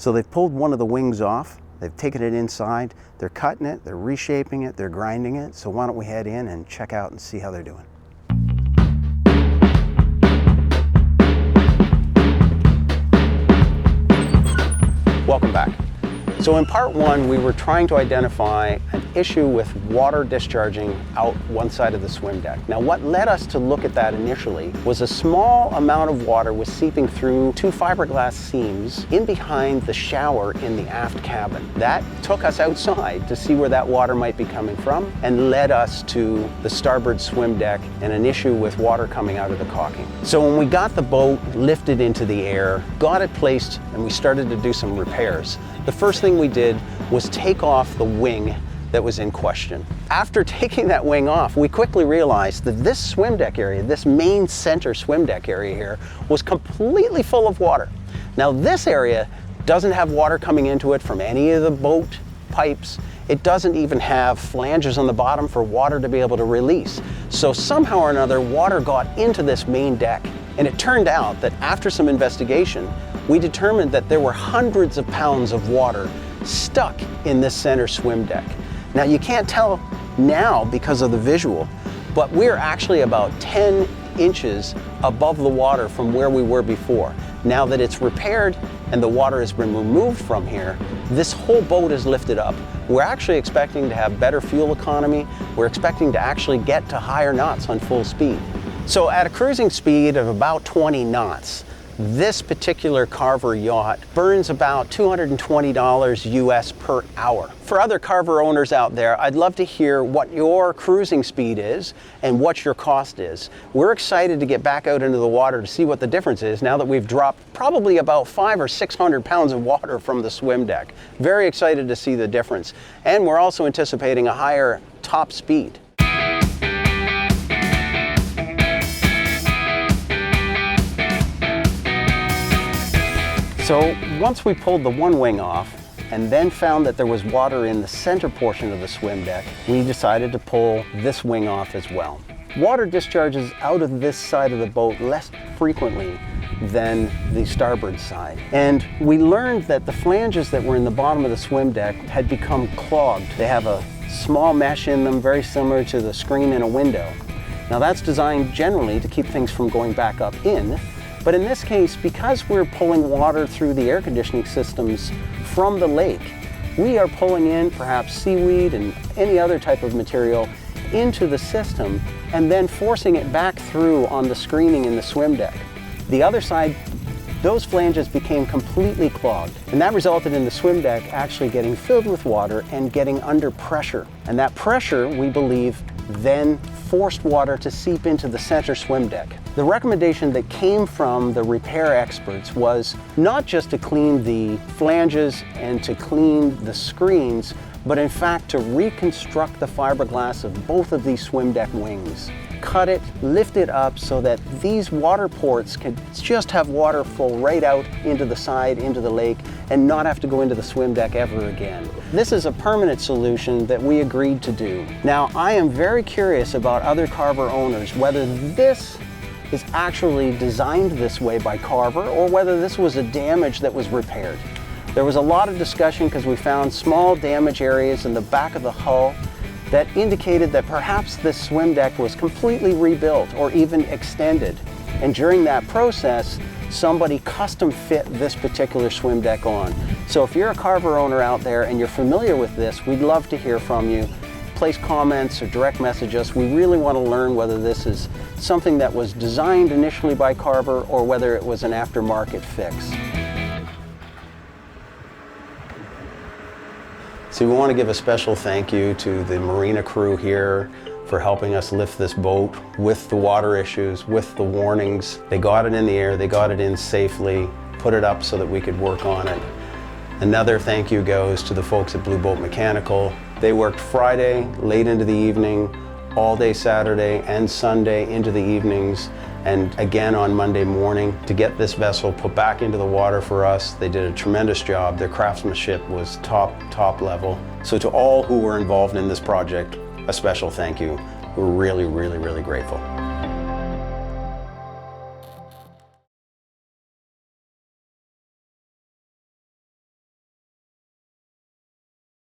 So they've pulled one of the wings off, they've taken it inside, they're cutting it, they're reshaping it, they're grinding it. So why don't we head in and check out and see how they're doing. Welcome back. So in part one, we were trying to identify an issue with water discharging out one side of the swim deck. Now, what led us to look at that initially was a small amount of water was seeping through two fiberglass seams in behind the shower in the aft cabin. That took us outside to see where that water might be coming from and led us to the starboard swim deck and an issue with water coming out of the caulking. So when we got the boat lifted into the air, got it placed, and we started to do some repairs, the first thing we did was take off the wing that was in question. After taking that wing off, we quickly realized that this swim deck area, this main center swim deck area here, was completely full of water. Now this area doesn't have water coming into it from any of the boat pipes. It doesn't even have flanges on the bottom for water to be able to release. So somehow or another, water got into this main deck. And it turned out that after some investigation, we determined that there were hundreds of pounds of water stuck in this center swim deck. Now you can't tell now because of the visual, but we're actually about 10 inches above the water from where we were before. Now that it's repaired and the water has been removed from here, this whole boat is lifted up. We're actually expecting to have better fuel economy. We're expecting to actually get to higher knots on full speed. So at a cruising speed of about 20 knots, this particular Carver yacht burns about $220 US per hour. For other Carver owners out there, I'd love to hear what your cruising speed is and what your cost is. We're excited to get back out into the water to see what the difference is now that we've dropped probably about 500 or 600 pounds of water from the swim deck. Very excited to see the difference. And we're also anticipating a higher top speed. So once we pulled the one wing off and then found that there was water in the center portion of the swim deck, we decided to pull this wing off as well. Water discharges out of this side of the boat less frequently than the starboard side. And we learned that the flanges that were in the bottom of the swim deck had become clogged. They have a small mesh in them, very similar to the screen in a window. Now that's designed generally to keep things from going back up in. But in this case, because we're pulling water through the air conditioning systems from the lake, we are pulling in perhaps seaweed and any other type of material into the system and then forcing it back through on the screening in the swim deck. The other side, those flanges became completely clogged, and that resulted in the swim deck actually getting filled with water and getting under pressure. And that pressure, we believe, then forced water to seep into the center swim deck. The recommendation that came from the repair experts was not just to clean the flanges and to clean the screens, but in fact to reconstruct the fiberglass of both of these swim deck wings. Cut it, lift it up so that these water ports can just have water flow right out into the side, into the lake, and not have to go into the swim deck ever again. This is a permanent solution that we agreed to do. Now, I am very curious about other Carver owners, whether this is actually designed this way by Carver or whether this was a damage that was repaired. There was a lot of discussion because we found small damage areas in the back of the hull that indicated that perhaps this swim deck was completely rebuilt or even extended. And during that process, somebody custom fit this particular swim deck on. So if you're a Carver owner out there and you're familiar with this, we'd love to hear from you. Place comments or direct message us. We really want to learn whether this is something that was designed initially by Carver or whether it was an aftermarket fix. So we want to give a special thank you to the marina crew here for helping us lift this boat with the water issues, with the warnings. They got it in the air, they got it in safely, put it up so that we could work on it. Another thank you goes to the folks at Blue Boat Mechanical. They worked Friday, late into the evening, all day Saturday and Sunday into the evenings, and again on Monday morning to get this vessel put back into the water for us. They did a tremendous job. Their craftsmanship was top level. So to all who were involved in this project, a special thank you. We're really, really, really grateful.